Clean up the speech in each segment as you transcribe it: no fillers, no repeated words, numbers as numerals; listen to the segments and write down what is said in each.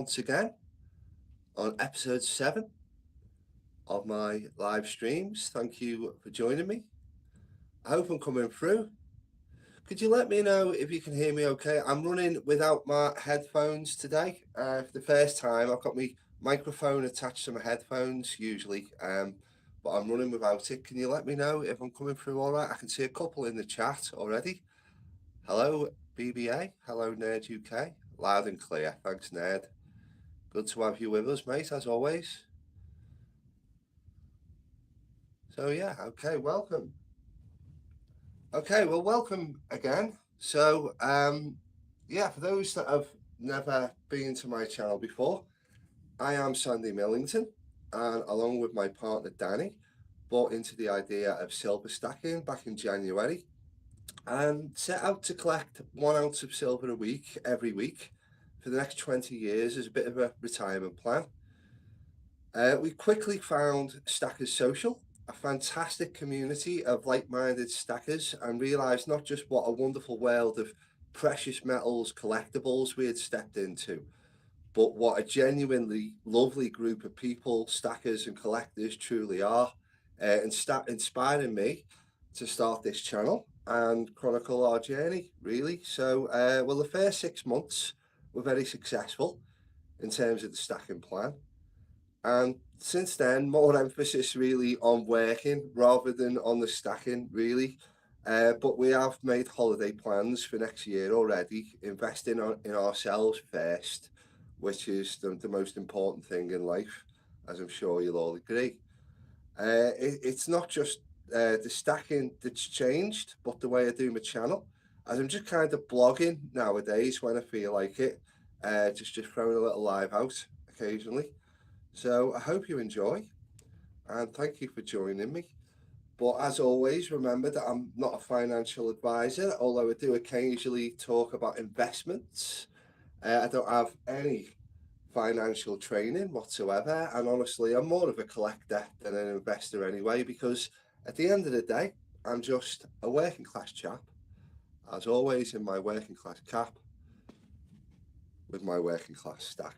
once again on episode 7 of my live streams. Thank you for joining me. I hope I'm coming through. Could you let me know if you can hear me okay? I'm running without my headphones today. For the first time, I've got my microphone attached to my headphones usually, but I'm running without it. Can you let me know if I'm coming through all right? I can see a couple in the chat already. Hello, BBA. Hello, Nerd UK. Loud and clear. Thanks, Nerd. Good to have you with us, mate, as always. So yeah, okay, welcome. Okay, well, welcome again. So yeah, for those that have never been to my channel before, I am Sandy Millington, and along with my partner Danny, bought into the idea of silver stacking back in January, and set out to collect 1 ounce of silver a week every week for the next 20 years as a bit of a retirement plan. We quickly found Stackers Social, a fantastic community of like-minded stackers, and realised not just what a wonderful world of precious metals collectibles we had stepped into, but what a genuinely lovely group of people, stackers and collectors truly are, and inspiring me to start this channel and chronicle our journey, really. So, well, the first 6 months were very successful in terms of the stacking plan. And since then, more emphasis really on working rather than on the stacking, really. But we have made holiday plans for next year already, investing in ourselves first, which is the most important thing in life, as I'm sure you'll all agree. It's not just the stacking that's changed, but the way I do my channel, as I'm just kind of blogging nowadays when I feel like it, just throwing a little live out occasionally. So I hope you enjoy, and thank you for joining me. But as always, remember that I'm not a financial advisor, although I do occasionally talk about investments. I don't have any financial training whatsoever, and honestly, I'm more of a collector than an investor anyway, because at the end of the day, I'm just a working class chap, as always, in my working class cap with my working class stack.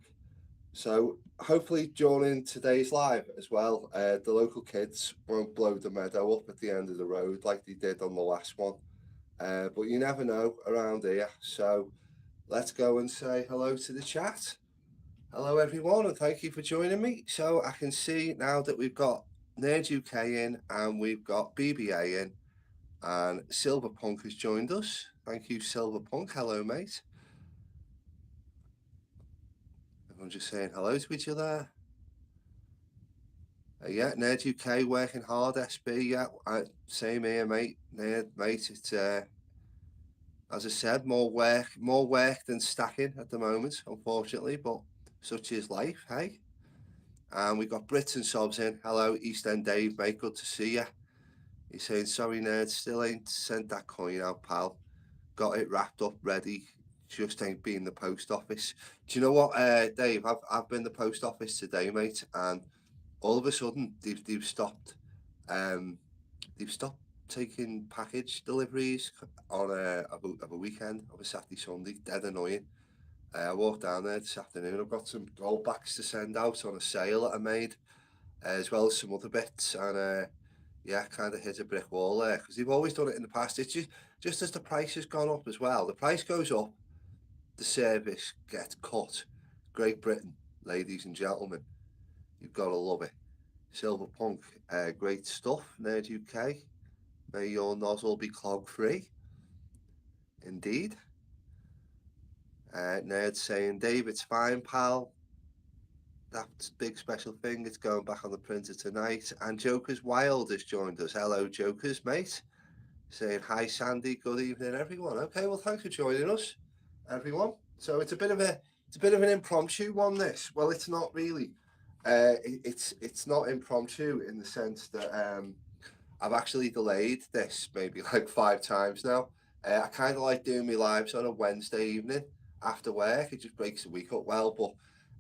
So hopefully during today's live as well, the local kids won't blow the meadow up at the end of the road like they did on the last one. But you never know around here. So let's go and say hello to the chat. Hello everyone, and thank you for joining me. So I can see now that we've got Nerd UK in and we've got BBA in, and Silverpunk has joined us. Thank you, Silverpunk. Hello, mate. I'm just saying hello to each other. Yeah, Nerd UK working hard, SB. Yeah, same here, mate. Nerd, mate. It's as I said, more work than stacking at the moment, unfortunately. But such is life, hey. And we got Brits and Sobs in. Hello, East End Dave, mate. Good to see you. He's saying, sorry, Nerd, still ain't sent that coin out, pal. Got it wrapped up, ready. Just ain't been the post office. Do you know what, Dave? I've been the post office today, mate, and all of a sudden they've stopped they've stopped taking package deliveries on a weekend, of a Saturday Sunday. Dead annoying. I walked down there this afternoon. I've got some gold backs to send out on a sale that I made, as well as some other bits, and yeah, kind of hit a brick wall there because they've always done it in the past. It's just as the price has gone up as well. The price goes up, the service gets cut. Great Britain, ladies and gentlemen, you've got to love it. Silverpunk, great stuff. Nerd UK, may your nozzle be clog free. Indeed. Nerd saying, Dave, it's fine, pal. That's big special thing. It's going back on the printer tonight. And Joker's Wild has joined us. Hello, Jokers, mate. Saying hi, Sandy. Good evening, everyone. Okay, well, thanks for joining us, everyone. So it's a bit of an impromptu one. This, well, it's not really. It's not impromptu in the sense that I've actually delayed this maybe like 5 times now. I kind of like doing my lives on a Wednesday evening after work. It just breaks the week up well. But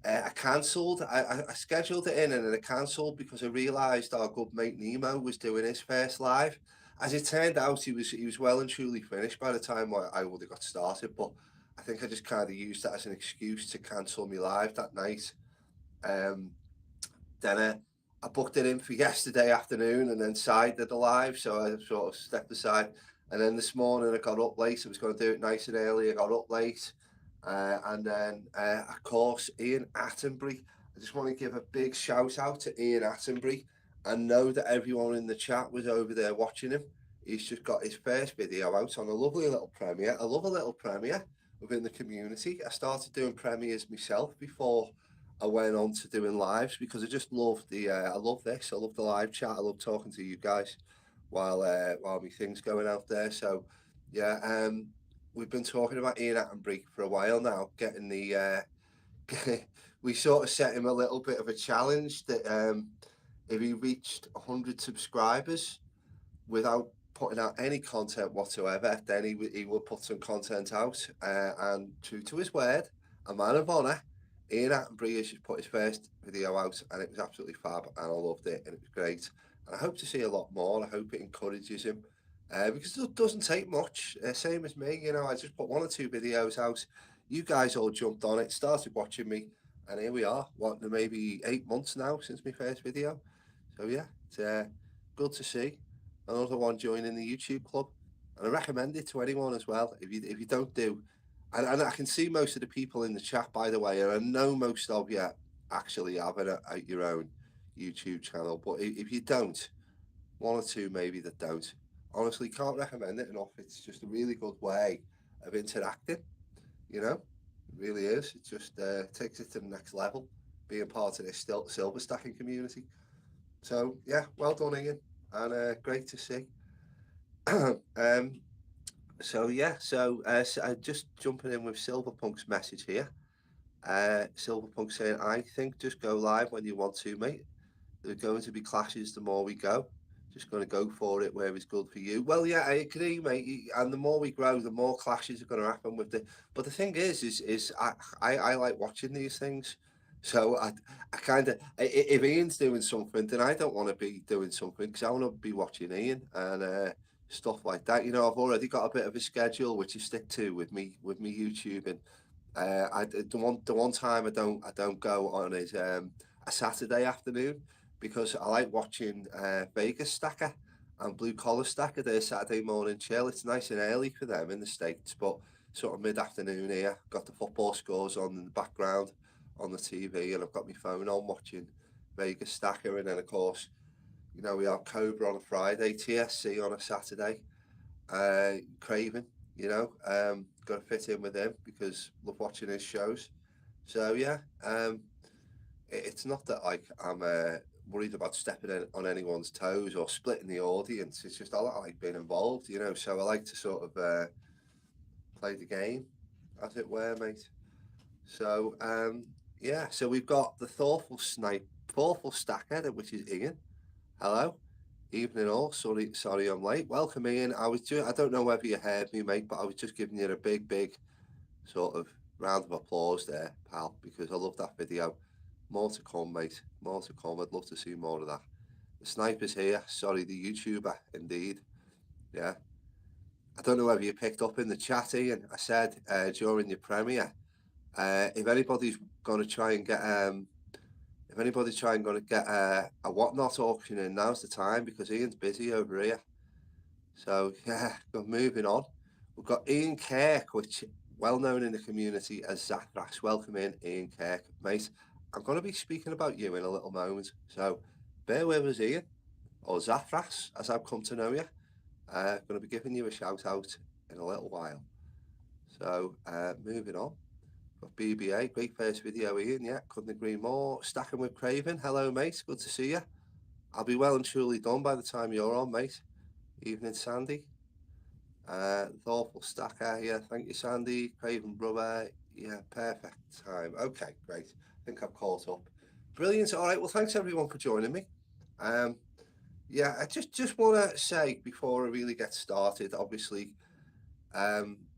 I cancelled. I scheduled it in and then I cancelled because I realised our good mate Nemo was doing his first live. As it turned out, he was well and truly finished by the time I would have got started. But I think I just kind of used that as an excuse to cancel my live that night. Um, then I booked it in for yesterday afternoon and then sided the live, so I sort of stepped aside. And then this morning I got up late. I was going to do it nice and early. I got up late, and then of course Ian Attenbury. I just want to give a big shout out to Ian Attenbury. I know that everyone in the chat was over there watching him. He's just got his first video out on a lovely little premiere. I love a little premiere within the community. I started doing premieres myself before I went on to doing lives because I just love I love this. I love the live chat. I love talking to you guys while my thing's going out there. So yeah, we've been talking about Ian Attenbury for a while now, getting we sort of set him a little bit of a challenge that if he reached 100 subscribers without putting out any content whatsoever, then he would put some content out. And true to his word, a man of honour, Ian Attenbury has just put his first video out, and it was absolutely fab, and I loved it, and it was great. And I hope to see a lot more. I hope it encourages him, because it doesn't take much. Same as me, you know. I just put 1 or 2 videos out. You guys all jumped on it, started watching me, and here we are. What, maybe 8 months now since my first video. So yeah, it's good to see another one joining the YouTube club, and I recommend it to anyone as well. If you don't do, and I can see most of the people in the chat, by the way, and I know most of you actually have your own YouTube channel, but if you don't, 1 or 2 maybe that don't, honestly can't recommend it enough. It's just a really good way of interacting, you know. It really is. It just takes it to the next level, being part of this silver stacking community. So yeah, well done, Ian, and great to see. So yeah, so just jumping in with Silverpunk's message here. Silverpunk saying, I think just go live when you want to, mate. There are going to be clashes the more we go. Just going to go for it where it's good for you. Well, yeah, I agree, mate. And the more we grow, the more clashes are going to happen with the. But the thing is I like watching these things. So I kind of, if Ian's doing something, then I don't want to be doing something because I want to be watching Ian and stuff like that. You know, I've already got a bit of a schedule which I stick to with me YouTube, and the one time I don't go on is a Saturday afternoon because I like watching Vegas Stacker and Blue Collar Stacker their Saturday morning chill. It's nice and early for them in the States, but sort of mid-afternoon here. Got the football scores on in the background on the TV, and I've got my phone on watching Vegas Stacker, and then of course, you know, we have Cobra on a Friday, TSC on a Saturday, Craven, you know, got to fit in with him because love watching his shows. So yeah, it's not that like I'm worried about stepping on anyone's toes or splitting the audience. It's just I like being involved, you know. So I like to sort of play the game, as it were, mate. So yeah, so we've got the thoughtful stacker, which is Ian. Hello, evening all. Sorry, I'm late. Welcome, Ian. I don't know whether you heard me, mate, but I was just giving you a big sort of round of applause there, pal, because I love that video. More to come, mate. More to come. I'd love to see more of that. The sniper's here. Sorry, the YouTuber, indeed. Yeah. I don't know whether you picked up in the chat, Ian. I said during your premiere, if anybody's going to try and get a whatnot auction in, now's the time because Ian's busy over here. So yeah, moving on. We've got Ian Kirk, which well known in the community as Zathras. Welcome in, Ian Kirk, mate. I'm going to be speaking about you in a little moment, so bear with us, Ian, or Zathras, as I've come to know you. I'm going to be giving you a shout out in a little while. So moving on. Got BBA, great first video, Ian. Yeah, couldn't agree more. Stacking with Craven. Hello, mate. Good to see you. I'll be well and truly done by the time you're on, mate. Evening, Sandy. Thoughtful stacker. Yeah, thank you, Sandy. Craven brother. Yeah, perfect time. Okay, great. I think I've caught up. Brilliant. All right. Well, thanks everyone for joining me. Yeah, I just want to say before I really get started, obviously,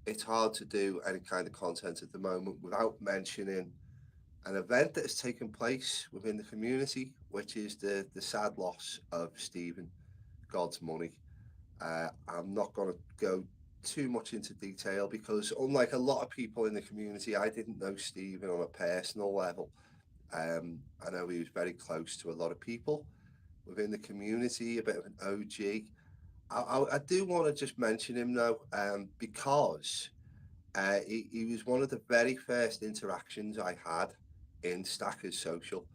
it's hard to do any kind of content at the moment without mentioning an event that has taken place within the community, which is the sad loss of Stephen God's Money. I'm not going to go too much into detail because unlike a lot of people in the community, I didn't know Stephen on a personal level. I know he was very close to a lot of people within the community, a bit of an OG. I do want to just mention him though, because he was one of the very first interactions I had in Stackers Social.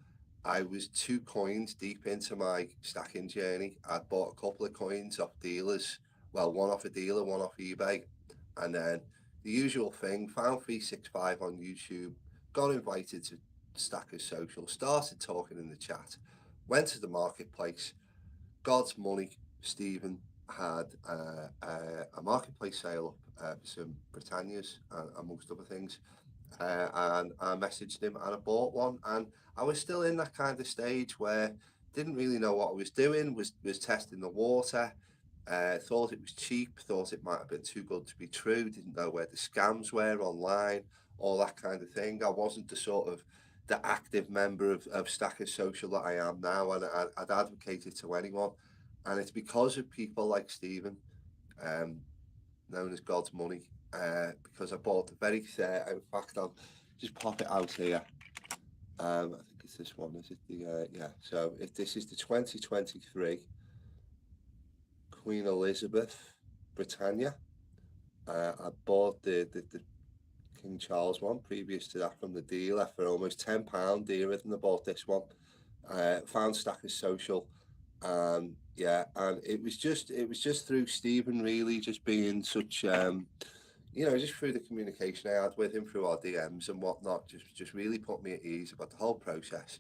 I was 2 coins deep into my stacking journey. I'd bought a couple of coins off dealers, well, one off a dealer, one off eBay, and then the usual thing, found 365 on YouTube, got invited to Stackers Social, started talking in the chat, went to the marketplace, God's money, Stephen had a marketplace sale up for some Britannias, amongst other things. And I messaged him and I bought one. And I was still in that kind of stage where didn't really know what I was doing, was testing the water, thought it was cheap, thought it might have been too good to be true, didn't know where the scams were online, all that kind of thing. I wasn't the active member of Stackers Social that I am now, and I'd advocate it to anyone. And it's because of people like Stephen, known as God's money, because I bought the very, in fact, I'll just pop it out here. I think it's this one, is it? Yeah, so if this is the 2023 Queen Elizabeth Britannia. I bought the King Charles one previous to that from the dealer for almost £10 dearer than I bought this one. Found Stackers Social, and yeah, and it was just through Stephen really, just being such just through the communication I had with him through our DMs and whatnot, just really put me at ease about the whole process.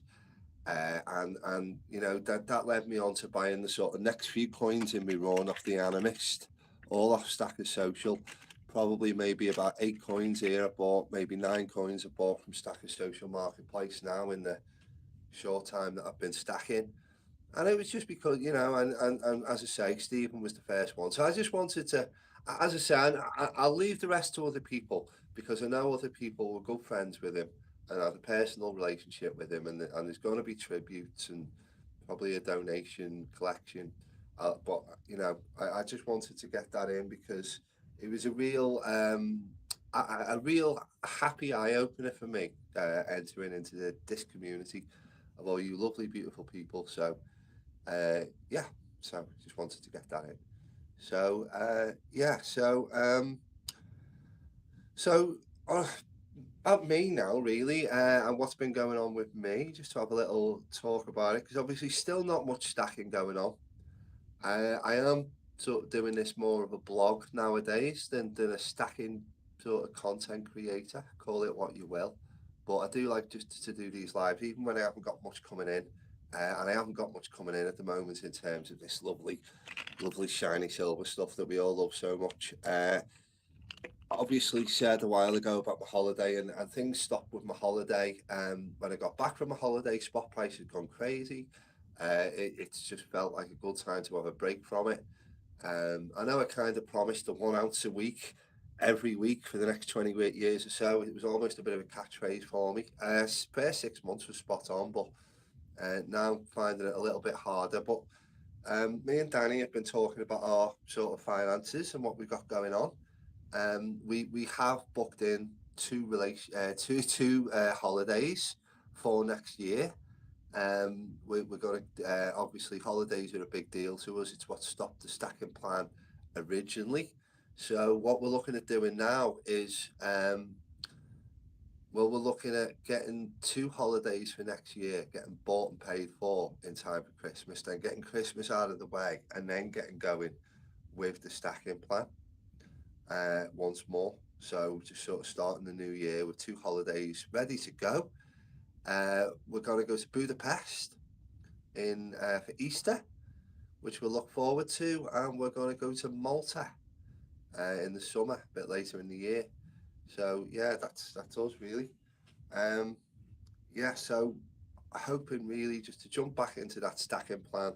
And that led me on to buying the sort of next few coins in my run off the Animist, all off Stackers Social. Probably maybe about 8 coins here I bought, maybe 9 coins I bought from Stackers Social Marketplace now in the short time that I've been stacking. And it was just because, and as I say, Stephen was the first one. So I just wanted to, as I said, I'll leave the rest to other people because I know other people were good friends with him and have a personal relationship with him. And there's going to be tributes and probably a donation collection. But, I just wanted to get that in because it was a real happy eye-opener for me entering into this community of all you lovely, beautiful people. So, so just wanted to get that in. So about me now really, and what's been going on with me, just to have a little talk about it, because obviously still not much stacking going on. I am sort of doing this more of a blog nowadays than a stacking sort of content creator, call it what you will, but I do like just to do these lives even when I haven't got much coming in. And I haven't got much coming in at the moment in terms of this lovely shiny silver stuff that we all love so much. Obviously said a while ago about my holiday and things stopped with my holiday. When I got back from my holiday, spot price had gone crazy. It's just felt like a good time to have a break from it. I know I kind of promised a 1 ounce a week every week for the next 28 years or so. It was almost a bit of a catchphrase for me. First 6 months was spot on, but now finding it a little bit harder. But me and Danny have been talking about our sort of finances and what we've got going on. We have booked in two holidays for next year. We're going to obviously holidays are a big deal to us. It's what stopped the stacking plan originally. So what we're looking at doing now is we're looking at getting 2 holidays for next year, getting bought and paid for in time for Christmas, then getting Christmas out of the way, and then getting going with the stacking plan once more. So just sort of starting the new year with 2 holidays ready to go. We're going to go to Budapest for Easter, which we'll look forward to, and we're going to go to Malta in the summer, a bit later in the year. So yeah, that's us really. So hoping really just to jump back into that stacking plan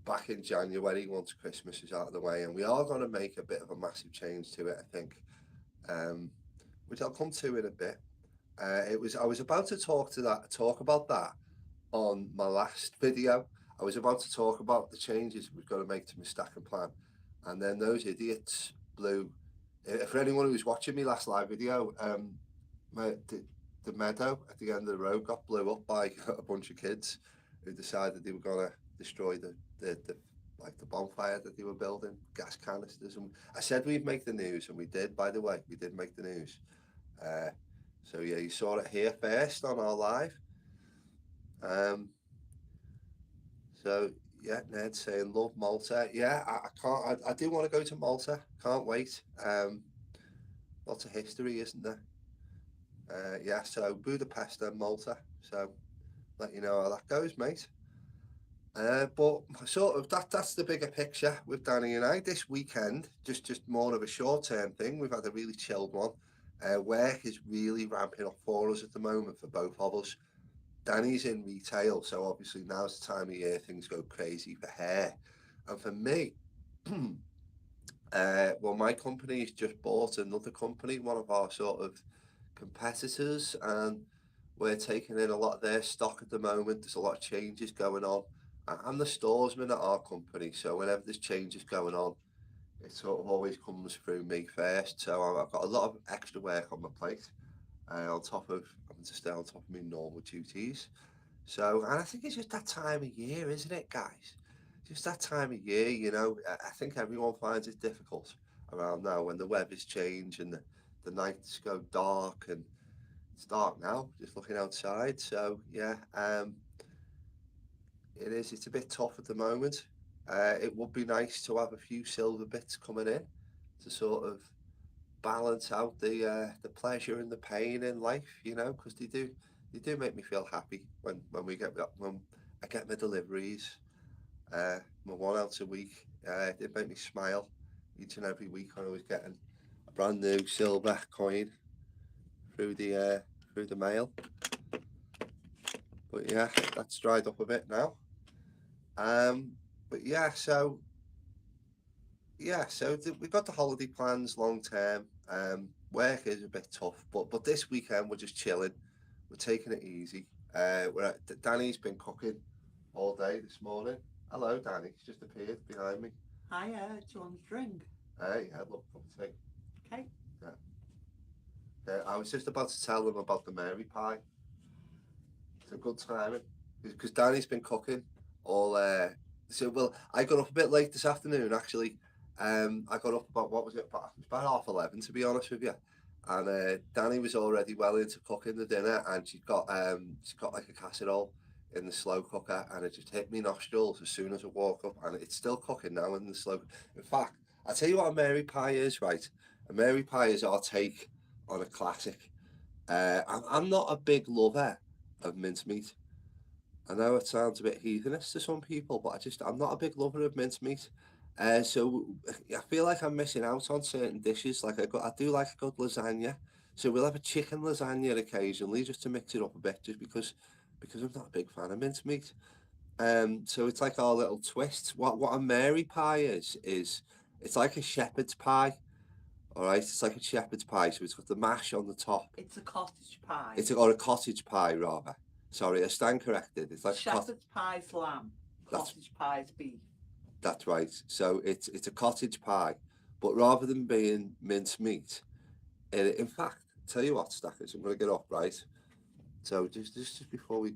back in January once Christmas is out of the way, and we are going to make a bit of a massive change to it, I think, which I'll come to in a bit. I was about to talk about that on my last video. I was about to talk about the changes we've got to make to my stacking plan, and then those idiots blew For anyone who was watching me last live video, the meadow at the end of the road got blew up by a bunch of kids who decided they were gonna destroy the like the bonfire that they were building, gas canisters. And I said we'd make the news, and we did. By the way, we did make the news. So yeah, you saw it here first on our live. So yeah, Ned saying love Malta. Yeah, I can't. I do want to go to Malta. Can't wait. Lots of history, isn't there? Yeah. So Budapest and Malta. So let you know how that goes, mate. But sort of that's the bigger picture with Danny and I this weekend. Just more of a short-term thing. We've had a really chilled one. Work is really ramping up for us at the moment for both of us. Danny's in retail, so obviously now's the time of year things go crazy for her. And for me, well, my company's just bought another company, one of our sort of competitors, and we're taking in a lot of their stock at the moment. There's a lot of changes going on. I'm the storesman at our company, so whenever there's changes going on, it sort of always comes through me first. So I've got a lot of extra work on my plate, on top of having to stay on top of my normal duties. So, and I think it's just that time of year, isn't it, guys? Just that time of year, you know. I think everyone finds it difficult around now when the weather's change and the nights go dark, and it's dark now, just looking outside. So, yeah, it is. It's a bit tough at the moment. It would be nice to have a few silver bits coming in to sort of balance out the pleasure and the pain in life, you know, because they do make me feel happy when I get my deliveries, my 1 ounce a week. They make me smile each and every week when I was getting a brand new silver coin through the mail. But yeah, that's dried up a bit now. But yeah, so we got the holiday plans long term. Work is a bit tough, but this weekend we're just chilling. We're taking it easy. Danny's been cooking all day this morning. Hello, Danny. He's just appeared behind me. Hiya, do you want a drink? Yeah, look, come and see. Okay. I was just about to tell them about the Mary pie. It's a good timing because Danny's been cooking all. Well, I got up a bit late this afternoon actually. I got up about what was it? About 11:30 to be honest with you. And Danny was already well into cooking the dinner, and she's got like a casserole in the slow cooker, and it just hit me nostrils as soon as I walk up, and it's still cooking now in the slow. In fact, I tell you what a Mary pie is, right? A Mary pie is our take on a classic. I'm not a big lover of mincemeat. I know it sounds a bit heathenish to some people, but I'm not a big lover of mincemeat. So I feel like I'm missing out on certain dishes. Like I do like a good lasagna. So we'll have a chicken lasagna occasionally just to mix it up a bit, just because I'm not a big fan of mincemeat. So it's like our little twist. What a Mary pie is it's like a shepherd's pie. All right, it's like a shepherd's pie. So it's got the mash on the top. It's a cottage pie. Or a cottage pie rather. Sorry, I stand corrected. It's like shepherd's pie's lamb, cottage pie's beef. That's right. So it's a cottage pie, but rather than being mincemeat, in fact, tell you what, Stackers, I'm going to get up, right? So just before we,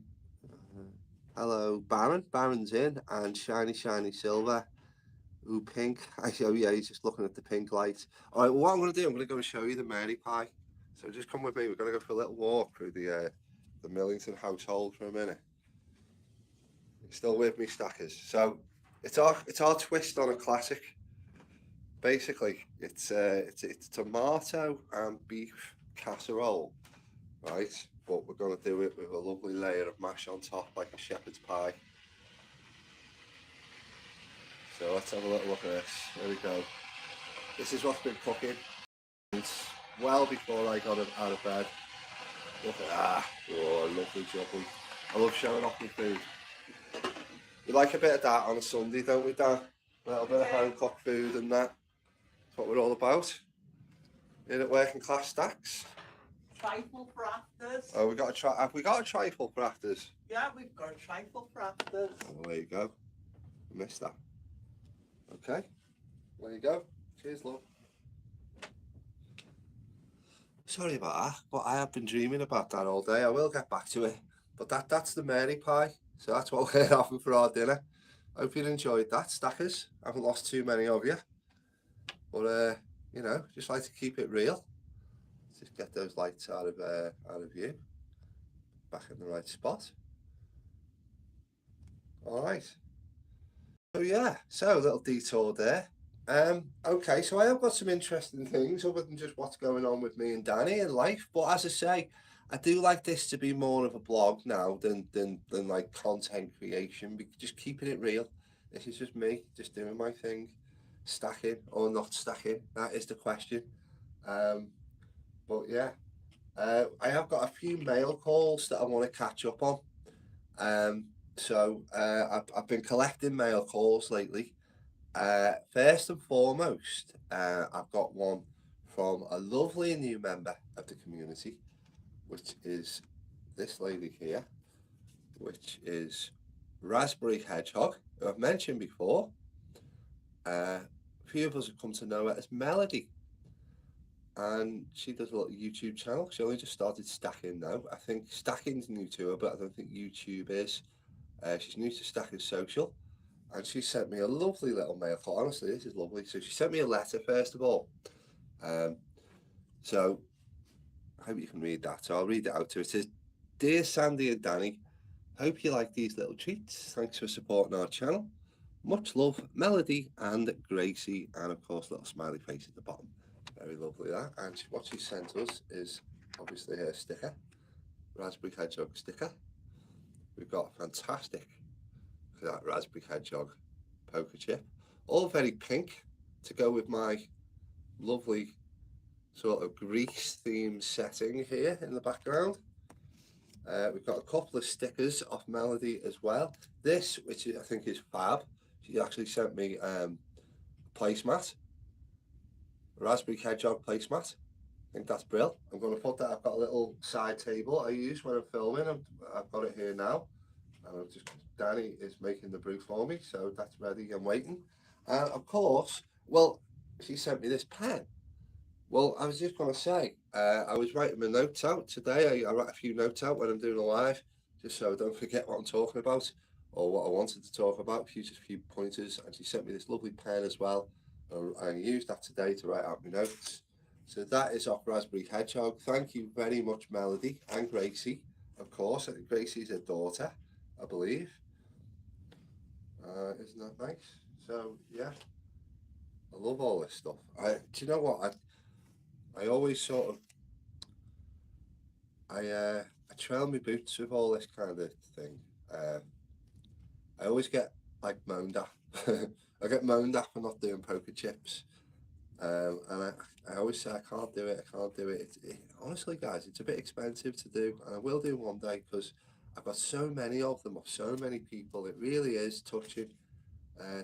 hello, Baron. Baron's in, and shiny silver. Ooh, pink. Oh yeah, he's just looking at the pink light. All right, well, what I'm going to do, I'm going to go and show you the Mary pie. So just come with me. We're going to go for a little walk through the Millington household for a minute. You're still with me, Stackers? So it's our twist on a classic. Basically, it's tomato and beef casserole, right? But we're going to do it with a lovely layer of mash on top, like a shepherd's pie. So let's have a little look at this. There we go. This is what's been cooking. It's well before I got out of bed. Look at that. Oh, lovely jubbly. I love showing off my food. We like a bit of that on a Sunday, don't we, Dan? A little bit of home-cooked food and that. That's what we're all about. In at Working Class Stacks. Trifle for afters. Oh, have we got a trifle for afters? Yeah, we've got a trifle for afters. Oh, there you go. I missed that. Okay. There you go. Cheers, love. Sorry about that, but I have been dreaming about that all day. I will get back to it. But that's the Mary pie. So that's what we're having for our dinner. Hope you enjoyed that, stackers. I haven't lost too many of you. But you know, just like to keep it real. Just get those lights out of view. Back in the right spot. All right. So yeah, so a little detour there. Okay, so I have got some interesting things other than just what's going on with me and Danny in life. But as I say, I do like this to be more of a blog now than like content creation. Just keeping it real. This is just me, just doing my thing, stacking or not stacking. That is the question. Um, but yeah, I have got a few mail calls that I want to catch up on. I've been collecting mail calls lately. First and foremost, I've got one from a lovely new member of the community, which is this lady here, which is Raspberry Hedgehog, who I've mentioned before. A few of us have come to know her as Melody, and she does a little YouTube channel. She only just started stacking now. I think stacking's new to her, but I don't think YouTube is. She's new to Stacking Social, and she sent me a lovely little mail call. Honestly, this is lovely. So she sent me a letter first of all. So I hope you can read that. So I'll read it out to her. It says, "Dear Sandy and Danny, hope you like these little treats. Thanks for supporting our channel. Much love, Melody and Gracie," and of course, little smiley face at the bottom. Very lovely that. And what she sent us is obviously her sticker, Raspberry Hedgehog sticker. We've got a fantastic, look at that Raspberry Hedgehog poker chip, all very pink to go with my lovely sort of Greece themed setting here in the background. We've got a couple of stickers off Melody as well. This, which I think is fab, she actually sent me a placemat, a Raspberry Hedgehog placemat. I think that's brilliant. I'm going to put that. I've got a little side table I use when I'm filming. I've got it here now. And Danny is making the brew for me, so that's ready. I'm waiting. And of course, well, she sent me this pen. Well, I was just going to say, I was writing my notes out today. I write a few notes out when I'm doing a live, just so I don't forget what I'm talking about or what I wanted to talk about. Just a few pointers, and she sent me this lovely pen as well. I used that today to write out my notes. So that is off Raspberry Hedgehog. Thank you very much, Melody and Gracie. Of course, Gracie's her daughter, I believe. Isn't that nice? So yeah, I love all this stuff. Do you know what? I always sort of I trail my boots with all this kind of thing. I always get like moaned at. I get moaned at for not doing poker chips. And I always say I can't do it. I can't do it. Honestly, guys, it's a bit expensive to do, and I will do one day because I've got so many of them, of so many people. It really is touching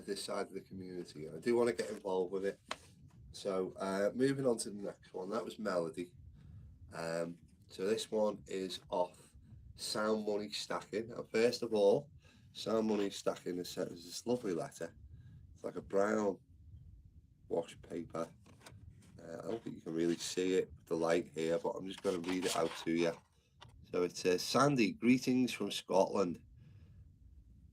this side of the community, and I do want to get involved with it. So moving on to the next one. That was Melody. So this one is off Sound Money Stacking. And first of all, Sound Money Stacking is sent us this lovely letter. It's like a brown wash paper. I don't think you can really see it with the light here, but I'm just going to read it out to you. So it says, "Sandy, greetings from Scotland.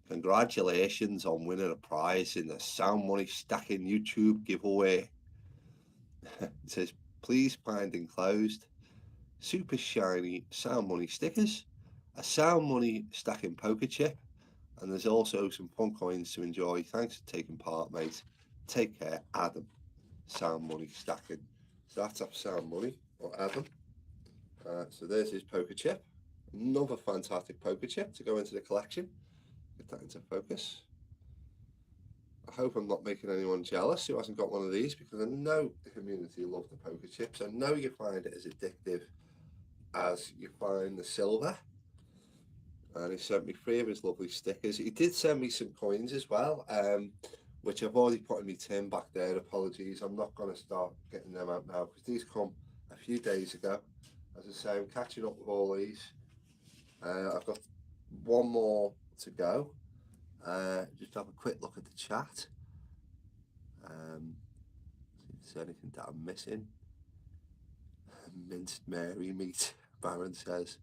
Congratulations on winning a prize in the Sound Money Stacking YouTube giveaway." It says, "Please find enclosed super shiny Sound Money stickers, a Sound Money Stacking poker chip, and there's also some fun coins to enjoy. Thanks for taking part, mate. Take care, Adam." Sound Money Stacking. So that's off Sound Money, or Adam. So there's his poker chip. Another fantastic poker chip to go into the collection. Get that into focus. I hope I'm not making anyone jealous who hasn't got one of these, because I know the community love the poker chips. I know you find it as addictive as you find the silver. And he sent me 3 of his lovely stickers. He did send me some coins as well, which I've already put in my tin back there. Apologies, I'm not going to start getting them out now because these come a few days ago. As I say, I'm catching up with all these. I've got one more to go. Just have a quick look at the chat. See if there's anything that I'm missing. minced Mary meat, Baron says.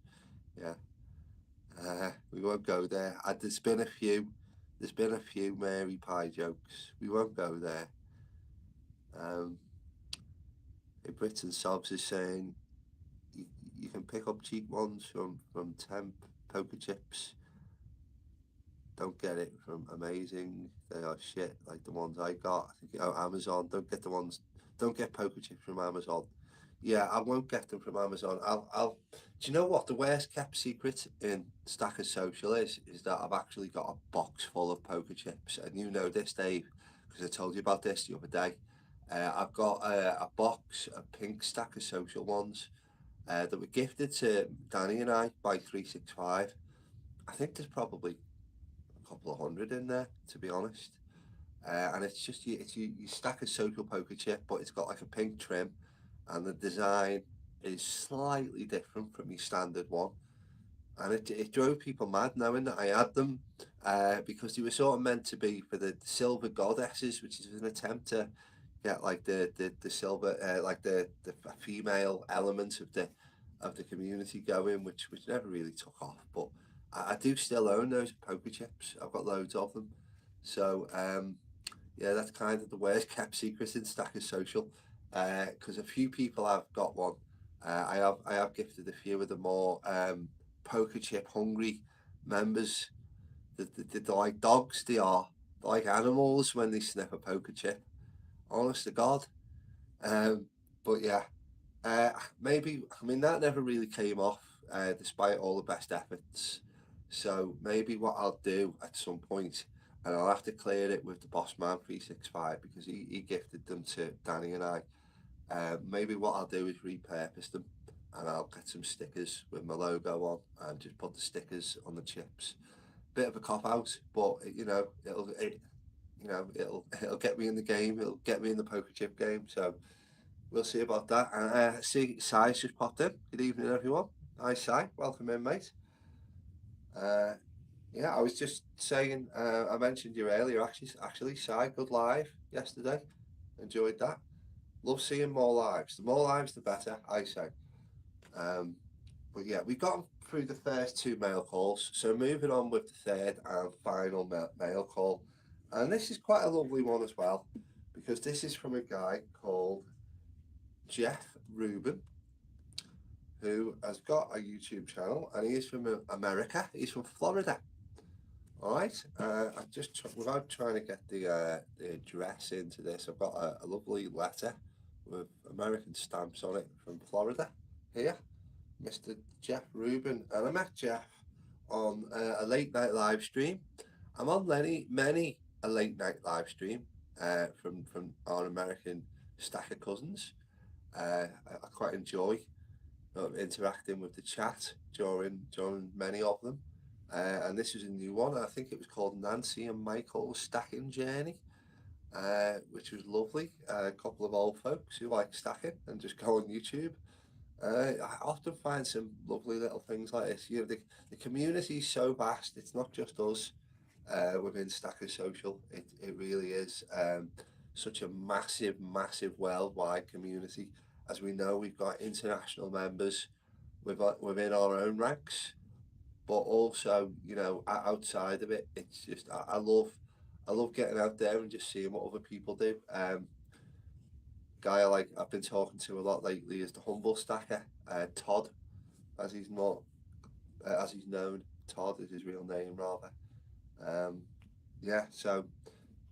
Yeah. We won't go there. There's been a few. There's been a few Mary pie jokes. We won't go there. Brits and Sobs is saying you can pick up cheap ones from Temp poker chips. Don't get it from Amazing. They are shit like the ones I got. I think Amazon. Don't get poker chips from Amazon. Yeah, I won't get them from Amazon. I'll. Do you know what the worst kept secret in Stacker Social is? Is that I've actually got a box full of poker chips, and you know this, Dave, because I told you about this the other day. I've got a box of pink Stacker Social ones that were gifted to Danny and I by 365. I think there's probably a couple of hundred in there, to be honest. And it's just you stack a Social poker chip, but it's got like a pink trim, and the design is slightly different from your standard one. And it drove people mad knowing that I had them because they were sort of meant to be for the silver goddesses, which is an attempt to get like the silver like the female element of the community going, which never really took off. But I do still own those poker chips. I've got loads of them. So yeah, that's kind of the worst kept secret in Stacker Social, because a few people have got one. I have gifted a few of the more poker chip hungry members. They're like dogs. They're like animals when they sniff a poker chip. Honest to God. But yeah, maybe, I mean, that never really came off, despite all the best efforts. So maybe what I'll do at some point, and I'll have to clear it with the boss man 365 because he gifted them to Danny and I. Maybe what I'll do is repurpose them, and I'll get some stickers with my logo on and just put the stickers on the chips. Bit of a cop out, but it'll get me in the game. It'll get me in the poker chip game. So we'll see about that. And see, Si's just popped in. Good evening, everyone. Hi, Si. Welcome in, mate. Yeah, I was just saying. I mentioned you earlier. Actually, Si, good live yesterday. Enjoyed that. Love seeing more lives. The more lives, the better, I say. But yeah, we've gotten through the first two mail calls. So moving on with the third and final mail call. And this is quite a lovely one as well, because this is from a guy called Jeff Rubin, who has got a YouTube channel, and he is from America. He's from Florida. All right. I just, without trying to get the address into this, I've got a lovely letter with American stamps on it from Florida. Here, Mr. Jeff Rubin, and I met Jeff on a late night live stream. I'm on many a late night live stream from our American stacker cousins. I quite enjoy interacting with the chat during many of them. And this was a new one. I think it was called Nancy and Michael's Stacking Journey, which was lovely. A couple of old folks who like stacking and just go on YouTube. I often find some lovely little things like this. You know, the community is so vast. It's not just us within Stacker Social. It really is such a massive worldwide community. As we know, we've got international members within our own ranks, but also, you know, outside of it. It's just I love getting out there and just seeing what other people do. Guy I've been talking to a lot lately is the Humble Stacker, Todd, as he's known. Todd is his real name, rather. Yeah, so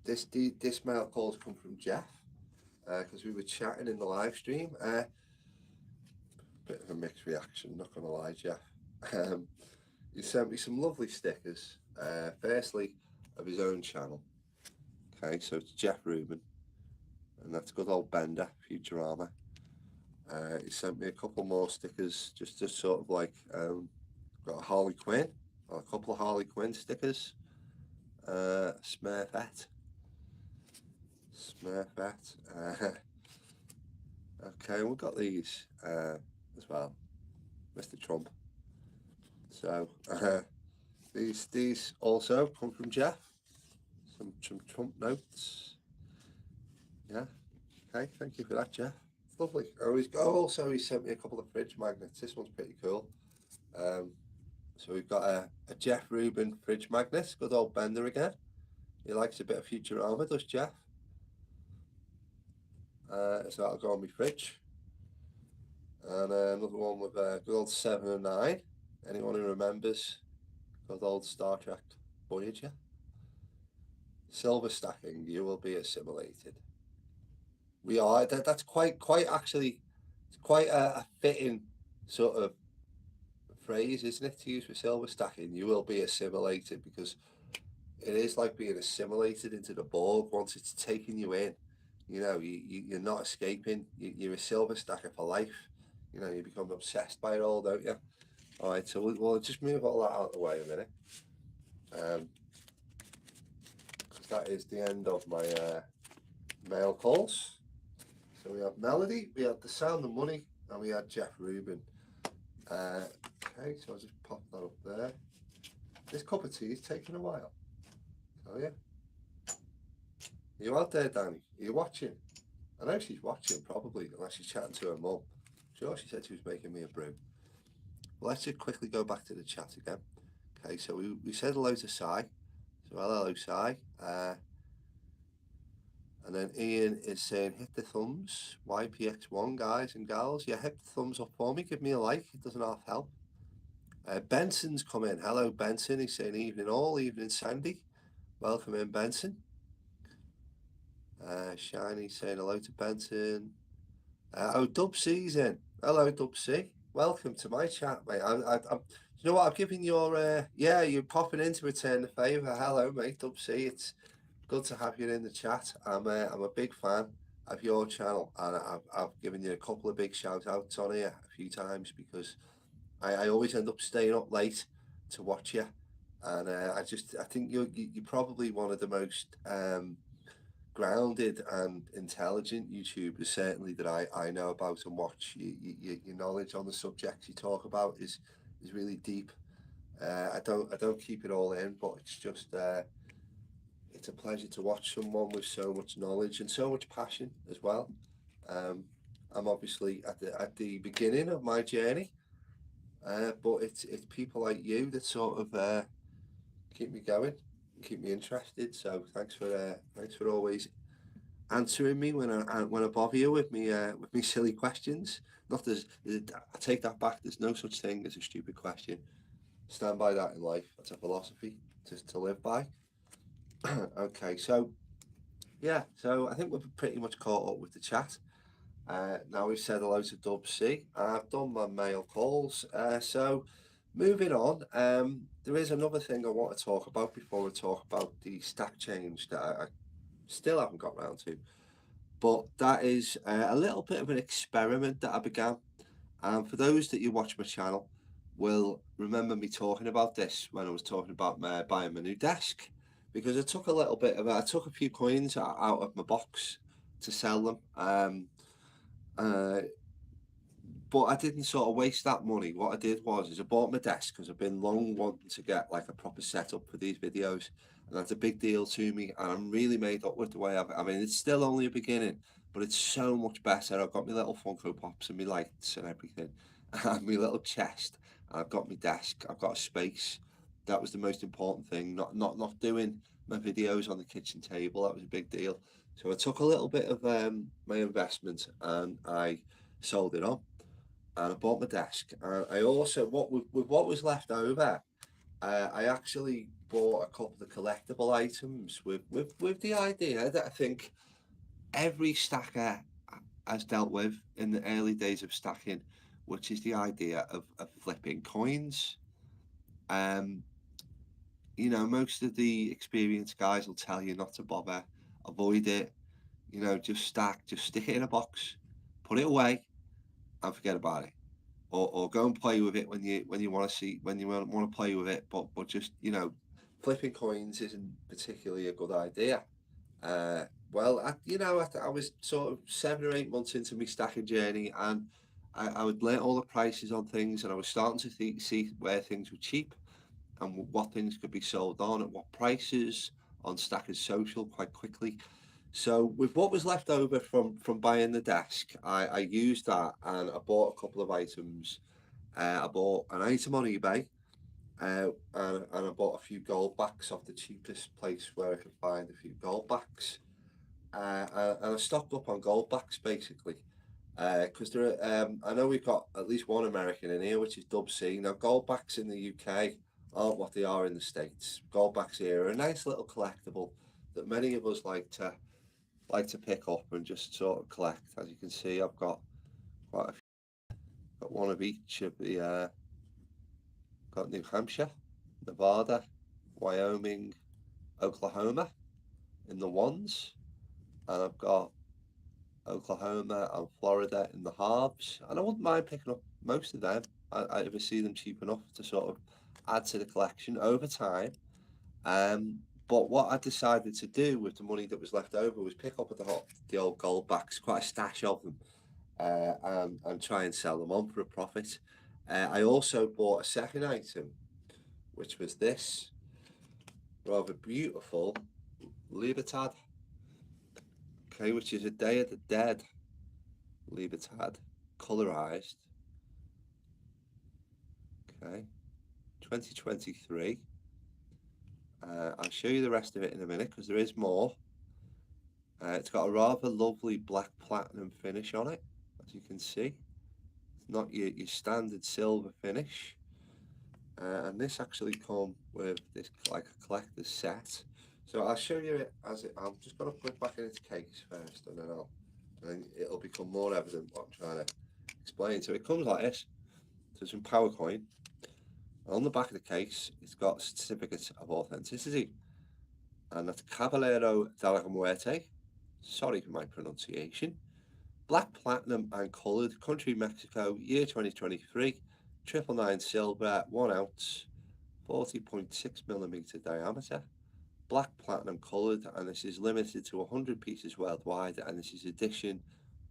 this mail call's come from Jeff, because we were chatting in the live stream. Bit of a mixed reaction, not gonna lie, Jeff. He sent me some lovely stickers. Firstly, of his own channel. Okay, so it's Jeff Rubin, and that's good old Bender, Futurama. He sent me a couple more stickers, just to sort of like, got a Harley Quinn, or a couple of Harley Quinn stickers. Smurfette. Okay, we've got these as well, Mr. Trump. So these also come from Jeff. Some Trump notes. Yeah. Okay, thank you for that, Jeff. Lovely. Also, he sent me a couple of fridge magnets. This one's pretty cool. So we've got a Jeff Rubin fridge magnet. Good old Bender again. He likes a bit of Futurama, does Jeff? So that'll go on my fridge. And another one with a good old 7 and 9. Anyone who remembers good old Star Trek Voyager? Silver stacking, you will be assimilated. We are. That's quite actually. It's quite a fitting sort of phrase, isn't it, to use for silver stacking? You will be assimilated, because it is like being assimilated into the Borg once it's taken you in. You know, you're not escaping. You're a silver stacker for life. You know, you become obsessed by it all, don't you? All right, so we'll just move all that out of the way a minute. Because that is the end of my mail calls. So we have Melody, we had The Sound of Money, and we had Jeff Rubin. Okay, so I'll just pop that up there. This cup of tea is taking a while. Oh yeah. Are you out there, Danny? Are you watching? I know she's watching, probably, unless she's chatting to her mum. Sure, she said she was making me a brew. Well, let's just quickly go back to the chat again. Okay, so we said hello to Sai. So hello, Sai. And then Ian is saying, hit the thumbs, YPX1, guys and gals. Yeah, hit the thumbs up for me. Give me a like. It doesn't half help. Benson's come in. Hello, Benson. He's saying evening all. Evening, Sandy. Welcome in, Benson. Shiny saying hello to Benson. Dub C's in. Hello, Dub C. Welcome to my chat, mate. You know what? I'm giving your, you're popping in to return the favour. Hello, mate, Dub C. It's good to have you in the chat. I'm a big fan of your channel, and I've given you a couple of big shout outs on here a few times, because I always end up staying up late to watch you, and I think you're probably one of the most grounded and intelligent YouTubers, certainly, that I know about and watch. Your knowledge on the subjects you talk about is really deep. I don't keep it all in, but it's just it's a pleasure to watch someone with so much knowledge and so much passion as well. I'm obviously at the beginning of my journey, but it's people like you that sort of keep me going, keep me interested. So thanks for always answering me when I bother you with me silly questions. I take that back. There's no such thing as a stupid question. Stand by that in life. That's a philosophy to live by. Okay, so yeah, so I think we've pretty much caught up with the chat. Now we've said hello to Dub C. I've done my mail calls. So moving on, there is another thing I want to talk about before we talk about the stack change that I still haven't got round to. But that is a little bit of an experiment that I began. And for those that you watch my channel will remember me talking about this when I was talking about buying my new desk. Because I took I took a few coins out of my box to sell them. But I didn't sort of waste that money. What I did was I bought my desk, because I've been long wanting to get like a proper setup for these videos, and that's a big deal to me. And I'm really made up with the way I mean, it's still only a beginning, but it's so much better. I've got my little Funko Pops and my lights and everything, and my little chest. And I've got my desk. I've got a space. That was the most important thing. Not doing my videos on the kitchen table. That was a big deal. So I took a little bit of my investment and I sold it on, and I bought my desk. And I also, with what was left over, I actually bought a couple of collectible items with the idea that I think every stacker has dealt with in the early days of stacking, which is the idea of flipping coins. You know, most of the experienced guys will tell you not to bother, avoid it, you know, just stick it in a box, put it away, and forget about it. Or go and play with it when you want to play with it, but just, you know, flipping coins isn't particularly a good idea. Well, I was sort of 7 or 8 months into my stacking journey, and I would learn all the prices on things, and I was starting to see where things were cheap and what things could be sold on at what prices on Stackers Social quite quickly. So with what was left over from buying the desk, I used that and I bought a couple of items. I bought an item on eBay, and I bought a few gold backs off the cheapest place where I could find a few gold backs. And I stocked up on gold backs basically. Because there are, I know we've got at least one American in here, which is Dub C. Now, goldbacks in the UK aren't what they are in the States. Goldbacks here are a nice little collectible that many of us like to pick up and just sort of collect. As you can see, I've got quite a few, got one of each of the got New Hampshire, Nevada, Wyoming, Oklahoma in the ones, and I've got Oklahoma and Florida in the halves, and I wouldn't mind picking up most of them. I ever see them cheap enough to sort of add to the collection over time. But what I decided to do with the money that was left over was pick up the old gold backs, quite a stash of them, and try and sell them on for a profit. I also bought a second item, which was this rather beautiful Libertad, okay, which is a Day of the Dead Libertad, colorized, okay, 2023. I'll show you the rest of it in a minute because there is more. It's got a rather lovely black platinum finish on it, as you can see. It's not your standard silver finish. And this actually come with this like a collector's set. So I'll show you it as it. I'm just going to put it back in its case first, and then it'll become more evident what I'm trying to explain. So it comes like this. So it's in PowerCoin. On the back of the case, it's got certificates of authenticity, and that's Caballero de la Muerte. Sorry for my pronunciation. Black platinum and coloured, country Mexico, year 2023, 999 silver, 1 ounce, 40.6mm diameter. Black platinum coloured, and this is limited to 100 pieces worldwide, and this is edition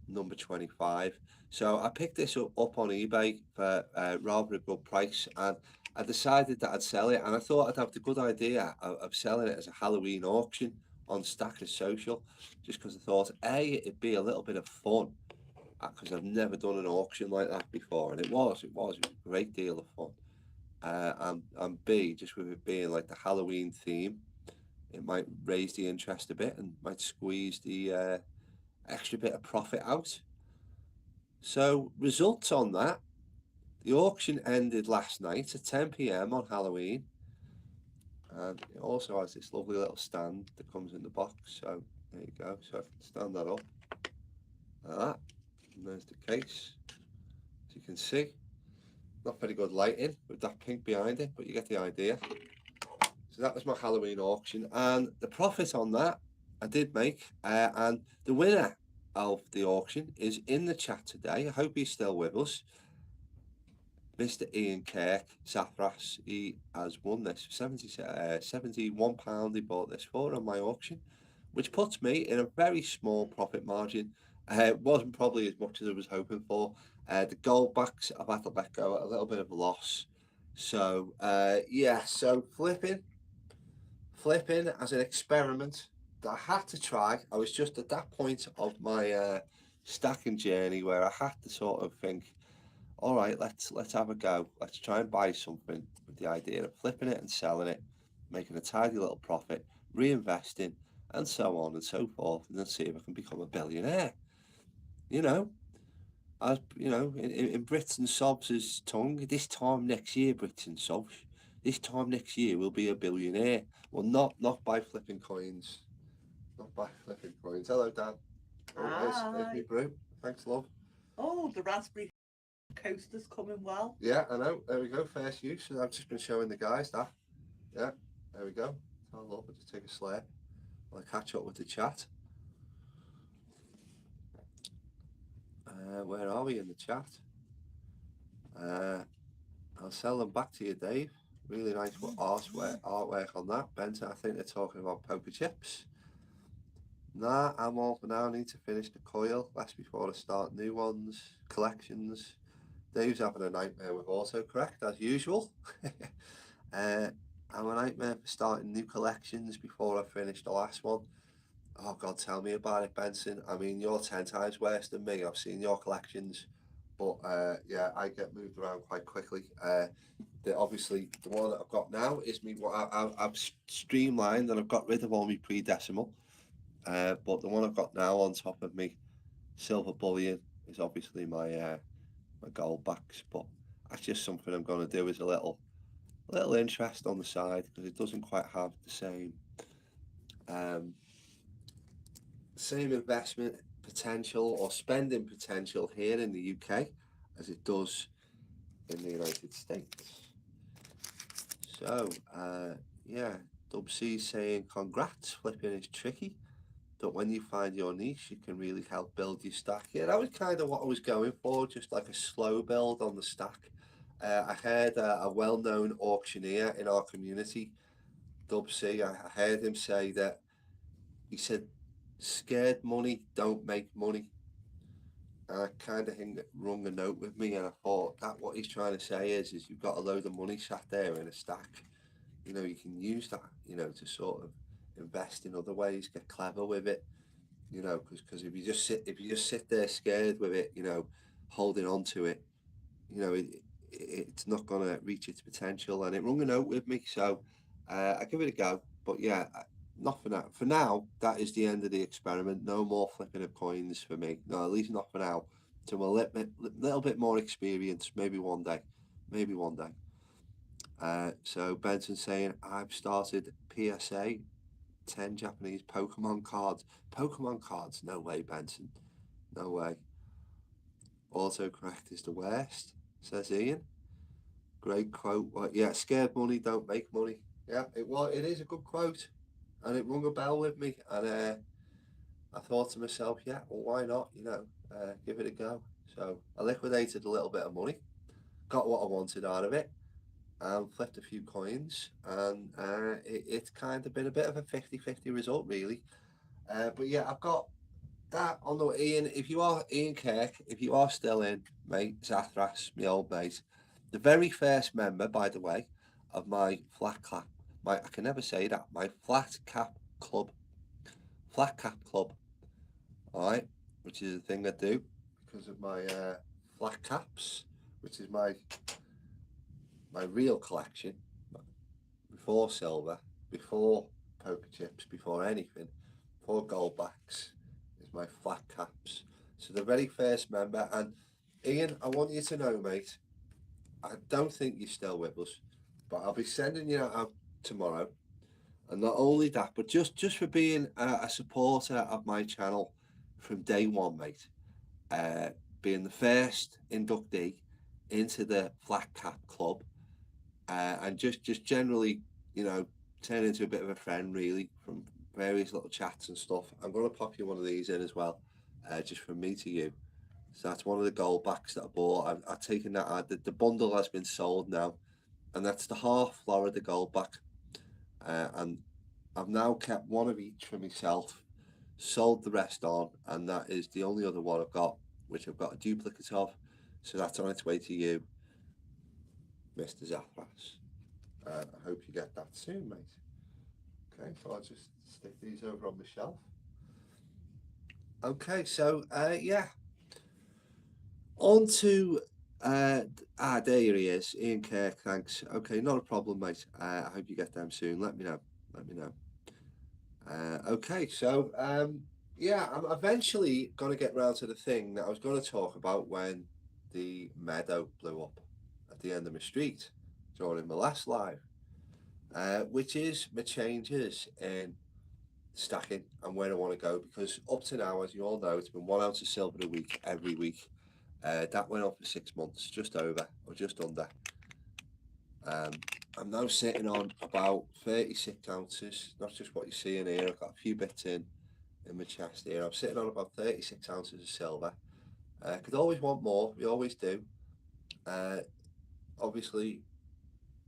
number 25. So I picked this up on eBay for rather a good price, and I decided that I'd sell it, and I thought I'd have the good idea of selling it as a Halloween auction on Stackers Social, just because I thought it'd be a little bit of fun, because I've never done an auction like that before, and it was a great deal of fun. And B, just with it being like the Halloween theme, it might raise the interest a bit and might squeeze the extra bit of profit out. So results on that, the auction ended last night at 10 p.m. on Halloween, and it also has this lovely little stand that comes in the box. So there you go. So I can stand that up like that, and there's the case. As you can see, not very good lighting with that pink behind it, but you get the idea. So that was my Halloween auction, and the profit on that I did make, and the winner of the auction is in the chat today. I hope he's still with us. Mr. Ian Kirk Saffras, he has won this. £71 he bought this for on my auction, which puts me in a very small profit margin. It wasn't probably as much as I was hoping for. The gold backs I've had to let go at a little bit of a loss. So yeah, so flipping as an experiment that I had to try. I was just at that point of my stacking journey where I had to sort of think, all right, let's have a go. Let's try and buy something with the idea of flipping it and selling it, making a tidy little profit, reinvesting, and so on and so forth, and then see if I can become a billionaire. You know, as you know, in Brits and Sobs' tongue, this time next year, Brits and Sobs, this time next year we'll be a billionaire. Well, not by flipping coins, not by flipping coins. Hello, Dan. Oh, there's me, brew. Thanks, love. Oh, the raspberry coaster's coming well. Yeah, I know. There we go. First use. I've just been showing the guys that. Yeah, there we go. Oh, love. I'll just take a slurp. I'll catch up with the chat. Where are we in the chat? I'll sell them back to you, Dave. Really nice artwork on that. Benton, I think they're talking about poker chips. Nah, I'm all for now. I need to finish the coil. Less before I start new ones, collections. Dave's having a nightmare with autocorrect, as usual. I'm a nightmare for starting new collections before I finish the last one. Oh God, tell me about it, Benson. I mean, you're 10 times worse than me. I've seen your collections, but yeah, I get moved around quite quickly. Obviously the one that I've got now is me. What I've streamlined and I've got rid of all my pre-decimal. But the one I've got now on top of me silver bullion is obviously my gold backs. But that's just something I'm going to do as a little interest on the side because it doesn't quite have the um, same investment potential or spending potential here in the UK as it does in the United States. So, yeah, Dub C saying congrats, flipping is tricky, but when you find your niche, you can really help build your stack. Yeah, that was kind of what I was going for, just like a slow build on the stack. I heard a well-known auctioneer in our community, Dub C, I heard him say that he said, scared money don't make money. And I kind of rung a note with me, and I thought that what he's trying to say is you've got a load of money sat there in a stack. You know, you can use that, you know, to sort of invest in other ways, get clever with it. You know, because if you just sit there scared with it, you know, holding on to it, you know, it's not gonna reach its potential. And it rung a note with me, so I give it a go. But yeah, not for now. For now, that is the end of the experiment. No more flipping of coins for me. No, at least not for now. To a little bit more experience. Maybe one day. Maybe one day. So Benson saying I've started PSA 10 Japanese Pokemon cards. Pokemon cards? No way, Benson. No way. Autocorrect is the worst, says Ian. Great quote. Well, yeah, scared money don't make money. Yeah, it is a good quote. And it rung a bell with me. And I thought to myself, yeah, well, why not? You know, give it a go. So I liquidated a little bit of money, got what I wanted out of it, and flipped a few coins. And it's kind of been a bit of a 50-50 result, really. But yeah, I've got that on the Ian. If you are Ian Kirk, if you are still in, mate, Zathras, my old mate, the very first member, by the way, of my I can never say that, my flat cap club, all right, which is a thing I do because of my flat caps, which is my real collection before silver, before poker chips, before anything, before gold backs, is my flat caps. So the very first member, and Ian, I want you to know, mate, I don't think you're still with us, but I'll be sending you out tomorrow. And not only that, but just for being a supporter of my channel from day one, mate, uh, being the first inductee into the Flat Cap Club, and just generally, you know, turn into a bit of a friend, really, from various little chats and stuff. I'm going to pop you one of these in as well, just from me to you. So that's one of the gold backs that I bought. I've taken that out. The bundle has been sold now, and that's the half Florida gold back. And I've now kept one of each for myself, sold the rest on, and that is the only other one I've got, which I've got a duplicate of. So that's on its way to you, Mr. Zathras. And I hope you get that soon, mate. Okay, so I'll just stick these over on the shelf. Okay, so yeah, on to there he is, Ian Kirk. Thanks. Okay, not a problem, mate. I hope you get them soon. Let me know. Let me know. Okay, so yeah, I'm eventually going to get round to the thing that I was going to talk about when the meadow blew up at the end of my street during my last live, which is my changes in stacking and where I want to go. Because up to now, as you all know, it's been 1 ounce of silver a week every week. That went on for 6 months, just over or just under. I'm now sitting on about 36 ounces. Not just what you see in here. I've got a few bits in my chest here. I'm sitting on about 36 ounces of silver. Could always want more. We always do. Obviously,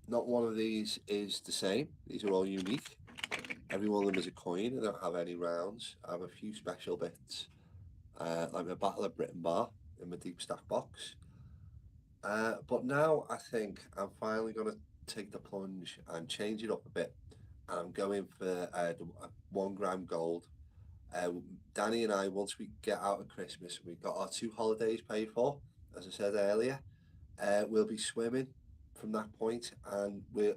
not one of these is the same. These are all unique. Every one of them is a coin. I don't have any rounds. I have a few special bits, like my Battle of Britain bar in my deep stack box. But now I think I'm finally going to take the plunge and change it up a bit. And I'm going for 1 gram gold Danny and I, once we get out of Christmas, we've got our 2 holidays paid for, as I said earlier. We'll be swimming from that point, and we'll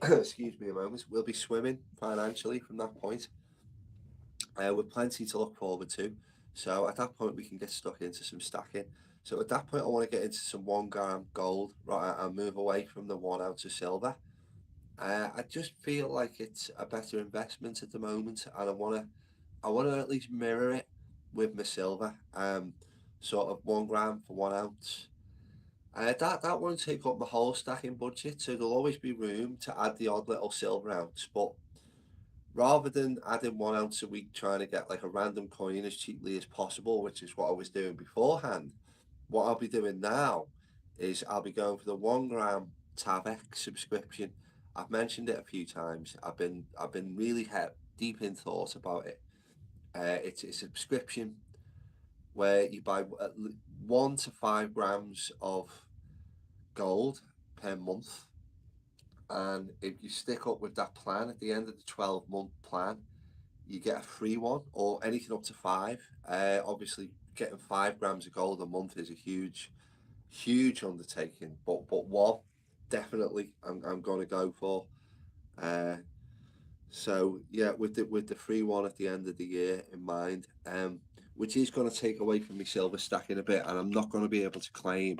excuse me a moment. We'll be swimming financially from that point, with plenty to look forward to. So at that point, we can get stuck into some stacking. So at that point, I want to get into some 1 gram gold, right, and move away from the 1 ounce of silver. I just feel like it's a better investment at the moment, and I want to at least mirror it with my silver. Sort of 1 gram for 1 ounce. That won't take up my whole stacking budget, so there'll always be room to add the odd little silver ounce. But rather than adding 1 ounce a week, trying to get like a random coin as cheaply as possible, which is what I was doing beforehand, what I'll be doing now is I'll be going for the 1 gram TavX subscription. I've mentioned it a few times. I've been really deep in thought about it. It's a subscription where you buy 1 to 5 grams of gold per month, and if you stick up with that plan at the end of the 12-month plan, you get a free one, or anything up to 5. Obviously, getting 5 grams of gold a month is a huge undertaking, but one definitely I'm going to go for. So yeah, with the free one at the end of the year in mind, which is going to take away from my silver stacking a bit, and I'm not going to be able to claim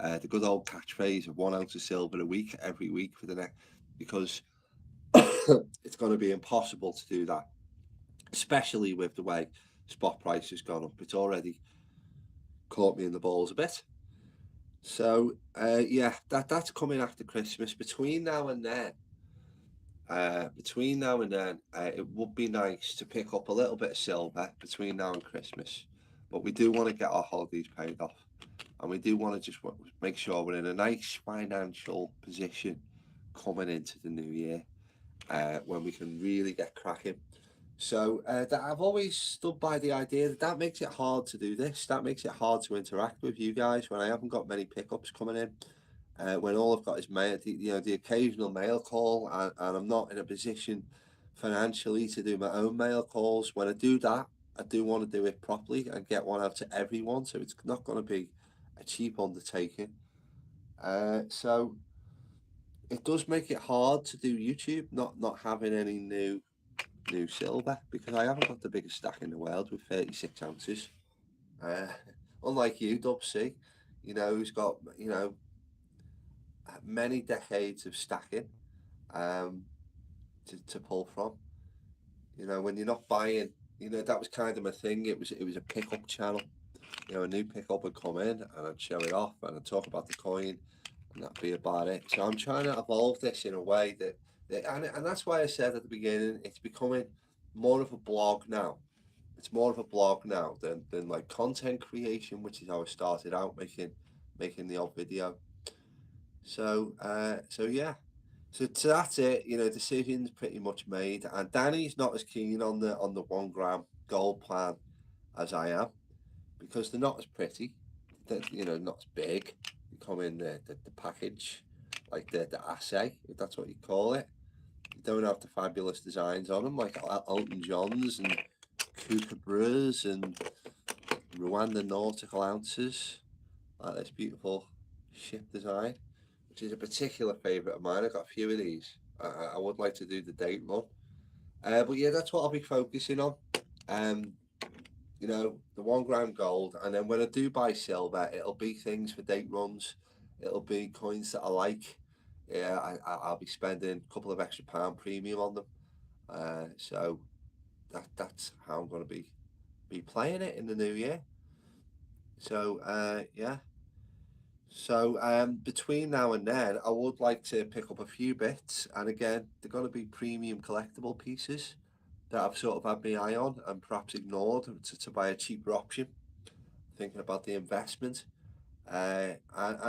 the good old catchphrase of 1 ounce of silver a week every week for the next, because it's going to be impossible to do that, especially with the way spot price has gone up. It's already caught me in the balls a bit. So yeah, that's coming after Christmas. Between now and then, it would be nice to pick up a little bit of silver between now and Christmas, but we do want to get our holidays paid off, and we do want to just make sure we're in a nice financial position coming into the new year, when we can really get cracking. So that I've always stood by the idea that makes it hard to do this. That makes it hard to interact with you guys when I haven't got many pickups coming in. When all I've got is mail, the occasional mail call, and I'm not in a position financially to do my own mail calls. When I do that, I do want to do it properly and get one out to everyone, so it's not going to be a cheap undertaking. So it does make it hard to do YouTube, not having any new silver, because I haven't got the biggest stack in the world with 36 ounces. Uh, Unlike you, Dub C, who's got, many decades of stacking, to pull from. When you're not buying, that was kind of my thing. It was a pickup channel. A new pickup would come in, and I'd show it off, and I'd talk about the coin, and that'd be about it. So I'm trying to evolve this in a way and that's why I said at the beginning, it's becoming more of a blog now. It's more of a blog now than like content creation, which is how I started out making the odd video. So yeah. So that's it. Decisions pretty much made, and Danny's not as keen on the 1 gram gold plan as I am, because they're not as pretty. Not as big. They come in the package, like the assay, if that's what you call it. You don't have the fabulous designs on them like Elton John's and Kookaburras and Rwanda nautical ounces, like this beautiful ship design, which is a particular favourite of mine. I've got a few of these. I would like to do the date run. But yeah, that's what I'll be focusing on. The 1 gram gold, and then when I do buy silver, it'll be things for date runs. It'll be coins that I like. Yeah, I'll be spending a couple of extra pound premium on them. So that's how I'm going to be playing it in the new year. So yeah. So between now and then, I would like to pick up a few bits, and again, they're going to be premium collectible pieces that I've sort of had my eye on and perhaps ignored to buy a cheaper option, thinking about the investment. And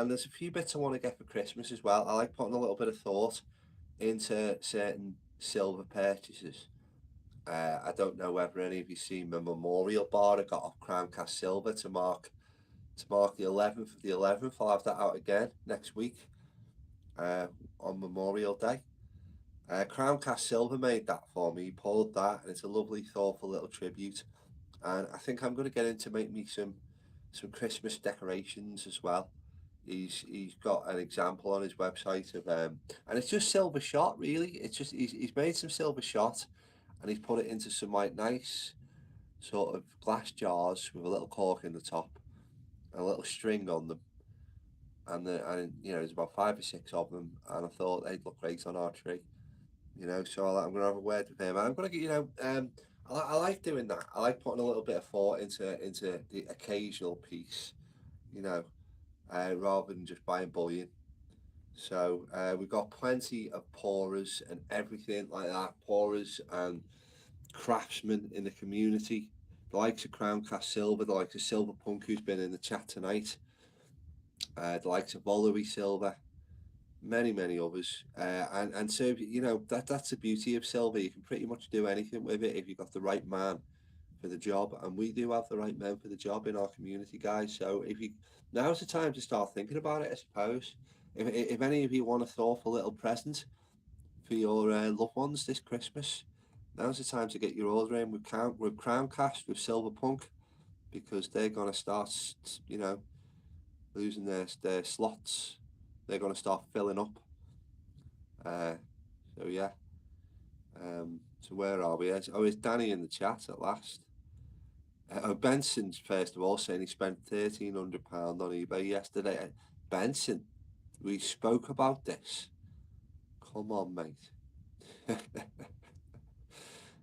there's a few bits I want to get for Christmas as well. I like putting a little bit of thought into certain silver purchases. I don't know whether any of you seen my memorial bar I got off Crown Silver to mark the 11th of the 11th. I'll have that out again next week, on Memorial Day. Crowncast Silver made that for me. He pulled that, and it's a lovely, thoughtful little tribute. And I think I'm going to get him to make me some Christmas decorations as well. He's got an example on his website of and it's just silver shot really. It's just he's made some silver shot, and he's put it into some like nice sort of glass jars with a little cork in the top and a little string on them. And you know there's about 5 or 6 of them, and I thought they'd look great on our tree. You know, so I'm gonna have a word with him. I'm gonna get I like doing that. I like putting a little bit of thought into the occasional piece. You know, rather than just buying bullion. So we've got plenty of pourers and everything like that, pourers and craftsmen in the community. The likes of Crowncast Silver, the likes of Silver Punk, who's been in the chat tonight, the likes of Volowy Silver, many others. And so you know that's the beauty of silver. You can pretty much do anything with it if you've got the right man for the job, and we do have the right men for the job in our community, guys. So if you now's the time to start thinking about it, I suppose. If any of you want a thoughtful little present for your loved ones this Christmas, now's the time to get your order in with Crowncast with Silver Punk, because they're gonna start, you know, losing their slots. They're gonna start filling up. Uh, so yeah. So where are we? Oh, is Danny in the chat at last? Benson's first of all saying he spent £1,300 on eBay yesterday. Benson, we spoke about this. Come on, mate.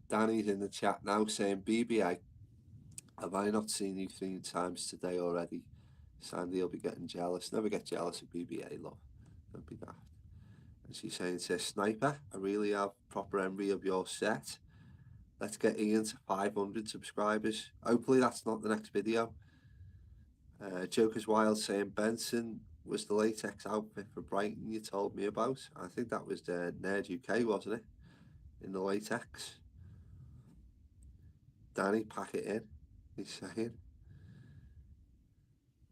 Danny's in the chat now saying, BBA, have I not seen you 3 times today already? Sandy will be getting jealous. Never get jealous of BBA, love. Don't be daft. And she's saying, says, Sniper, I really have proper envy of your set. Let's get Ian to 500 subscribers. Hopefully that's not the next video. Joker's Wild saying Benson was the latex outfit for Brighton you told me about. I think that was the Nerd UK, wasn't it? In the latex. Danny, pack it in. He's saying.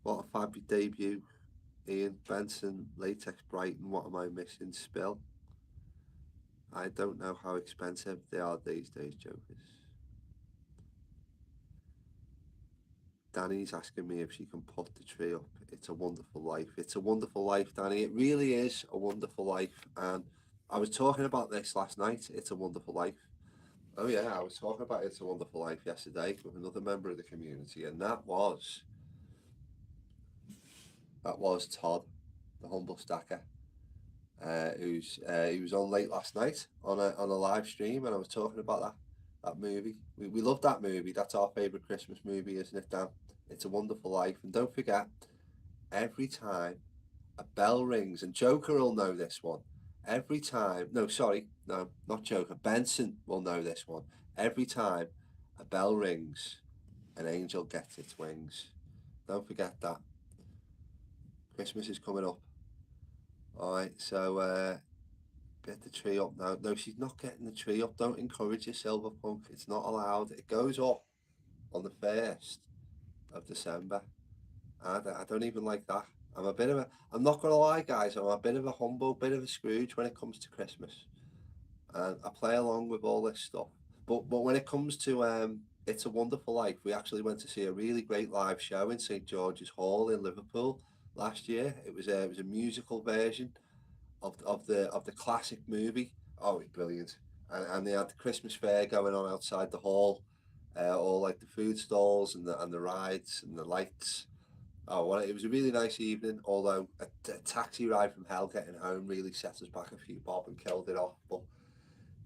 What a fabulous debut. Ian Benson, latex Brighton. What am I missing? Spill. I don't know how expensive they are these days, Jokers. Danny's asking me if she can put the tree up. It's a wonderful life. It's a wonderful life, Danny. It really is a wonderful life. And I was talking about this last night. It's a wonderful life. Oh yeah, I was talking about It's a Wonderful Life yesterday with another member of the community, and that was Todd, the humble stacker, he was on late last night on a live stream, and I was talking about that movie. We love that movie. That's our favourite Christmas movie, isn't it, Dan? It's a Wonderful Life. And don't forget, every time a bell rings, and Joker will know this one. Every time, no, not Joker. Benson will know this one. Every time a bell rings, an angel gets its wings. Don't forget that. Christmas is coming up. All right, so get the tree up now. No, she's not getting the tree up. Don't encourage your Silver Punk. It's not allowed. It goes up on the 1st of December. I don't even like that. I'm not going to lie, guys, I'm a bit of a humble, bit of a Scrooge when it comes to Christmas. And I play along with all this stuff. But when it comes to It's a Wonderful Life, we actually went to see a really great live show in St George's Hall in Liverpool last year. It was a musical version of the classic movie. Oh, it was brilliant. And they had the Christmas fair going on outside the hall, all like the food stalls and the rides and the lights. Oh, well, it was a really nice evening, although a taxi ride from hell getting home really set us back a few bob and killed it off. But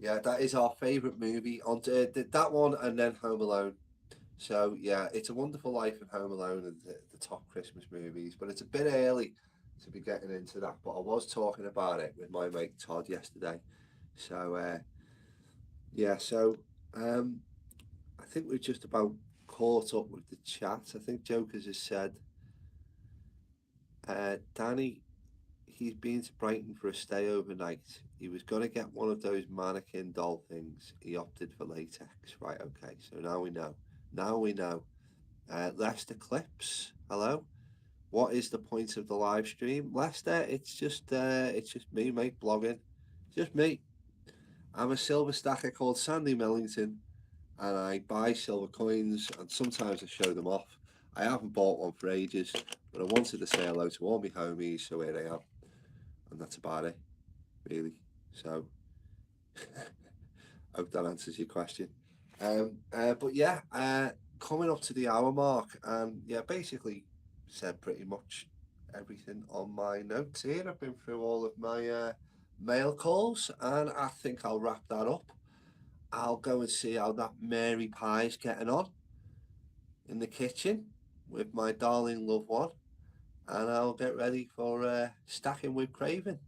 yeah, that is our favourite movie. On that one and then Home Alone. So yeah, It's a Wonderful Life and Home Alone are the top Christmas movies. But it's a bit early to be getting into that. But I was talking about it with my mate Todd yesterday. So yeah, so I think we've just about caught up with the chat. I think Jokers has said Danny, he's been to Brighton for a stay overnight. He was going to get one of those mannequin doll things. He opted for latex. Right, okay. So now we know. Now we know. Lester Clips, hello. What is the point of the live stream? Lester, it's just me, mate, blogging. Just me. I'm a silver stacker called Sandy Millington, and I buy silver coins and sometimes I show them off. I haven't bought one for ages, but I wanted to say hello to all my homies, so here I am. And that's about it, really. So, I hope that answers your question. But yeah, coming up to the hour mark, and yeah, basically said pretty much everything on my notes here. I've been through all of my mail calls, and I think I'll wrap that up. I'll go and see how that Mary Pie's getting on in the kitchen with my darling loved one, and I'll get ready for stacking with Craven.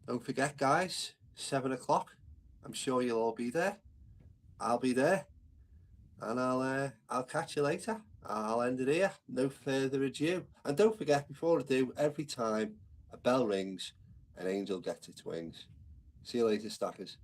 Don't forget, guys, 7 o'clock. I'm sure you'll all be there. I'll be there, and I'll catch you later. I'll end it here. No further ado. And don't forget, before I do, every time a bell rings, an angel gets its wings. See you later, stackers.